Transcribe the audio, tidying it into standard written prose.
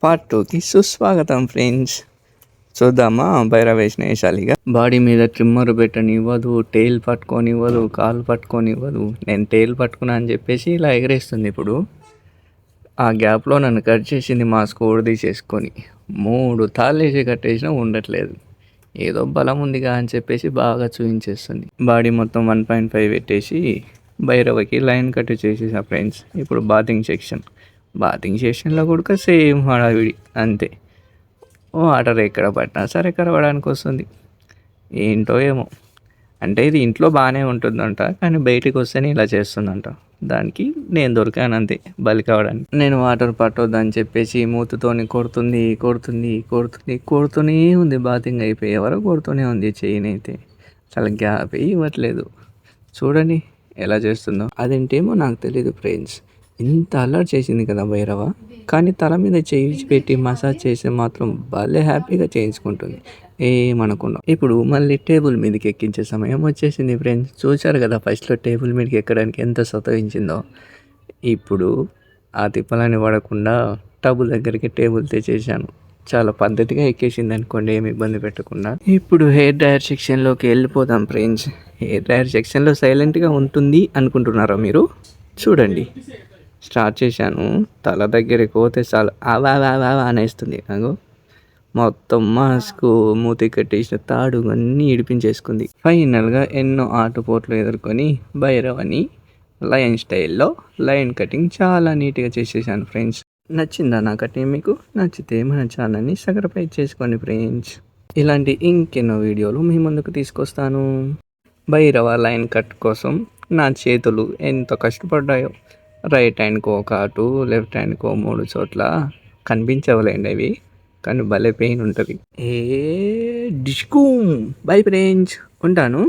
Part 2కి సుస్వాగతం friends. చూద్దామా భైరవ్ వేసిన వేషాలిగా. బాడీ మీద ట్రిమ్మర్ పెట్టనివ్వదు, టైల్ పట్టుకొనివ్వదు, కాలు పట్టుకొనివ్వదు. నేను టైల్ పట్టుకున్నా అని చెప్పేసి ఇలా ఎగరేస్తుంది. ఇప్పుడు ఆ గ్యాప్లో నన్ను కట్ చేసింది మా స్కోర్ తీసేసుకొని. 3 తాళ్ళు వేసి కట్టేసినా ఉండట్లేదు. ఏదో బలం ఉందిగా అని చెప్పేసి బాగా చూపించేస్తుంది. బాడీ మొత్తం 1.5 పెట్టేసి భైరవకి లైన్ కట్ చేసేసా ఫ్రెండ్స్. ఇప్పుడు బాతింగ్ సెషన్లో కూడా సేమ్ హడావిడి అంతే. వాటర్ ఎక్కడ పట్టినా సరే కరవడానికి వస్తుంది. ఏంటో ఏమో, అంటే ఇది ఇంట్లో బాగానే ఉంటుందంట, కానీ బయటికి వస్తేనే ఇలా చేస్తుందంట. దానికి నేను దొరికాను అంతే బలి కావడానికి. నేను వాటర్ పట్టొద్దని చెప్పేసి మూతతోని కొడుతూనే ఉంది. బాతింగ్ అయిపోయే వరకు కొడుతూనే ఉంది. చెయ్యినైతే అసలు గ్యాప్ ఇవ్వట్లేదు. చూడండి ఎలా చేస్తుందో. అదేంటేమో నాకు తెలియదు ఫ్రెండ్స్. ఇంత అలర్ట్ చేసింది కదా భైరవ, కానీ తల మీద చేయి పెట్టి మసాజ్ చేసి మాత్రం భలే హ్యాపీగా చేయించుకుంటుంది ఏమనకుండా. ఇప్పుడు మళ్ళీ టేబుల్ మీదకి ఎక్కించే సమయం వచ్చేసింది ఫ్రెండ్స్. చూశారు కదా ఫస్ట్లో టేబుల్ మీదకి ఎక్కడానికి ఎంత సతాయించిందో. ఇప్పుడు ఆ తిప్పలని పడకుండా టేబుల్ దగ్గరికి టేబుల్ తెచ్చేసాను. చాలా పద్ధతిగా ఎక్కేసింది అనుకోండి, ఏమి ఇబ్బంది పెట్టకుండా. ఇప్పుడు హెయిర్ డ్రైయర్ సెక్షన్లోకి వెళ్ళిపోదాం ఫ్రెండ్స్. హెయిర్ డ్రైయర్ సెక్షన్లో సైలెంట్గా ఉంటుంది అనుకుంటున్నారా మీరు? చూడండి, స్టార్ట్ చేశాను. తల దగ్గరికి పోతే చాలా అవా అనేస్తుంది. అగో మొత్తం మాస్క్, మూతి కట్టేసిన తాడు అన్నీ ఇడిపించేసుకుంది. ఫైనల్గా ఎన్నో ఆటుపోట్లు ఎదుర్కొని భైరవని లయన్ స్టైల్లో లయన్ కటింగ్ చాలా నీట్గా చేసేసాను ఫ్రెండ్స్. నచ్చిందా నా కటింగ్ మీకు? నచ్చితే మన ఛానల్ని సబ్స్క్రైబ్ చేసుకోండి ఫ్రెండ్స్. ఇలాంటి ఇంకెన్నో వీడియోలు మీ ముందుకు తీసుకొస్తాను. భైరవ లైన్ కట్ కోసం నా చేతులు ఎంత కష్టపడ్డాయో. రైట్ హ్యాండ్కి ఒక అటు, లెఫ్ట్ హ్యాండ్కి 3 చోట్ల కనిపించవలేండి అవి, కానీ భలే పెయిన్ ఉంటుంది. డిష్కూ బై ఫ్రెండ్స్, ఉంటాను.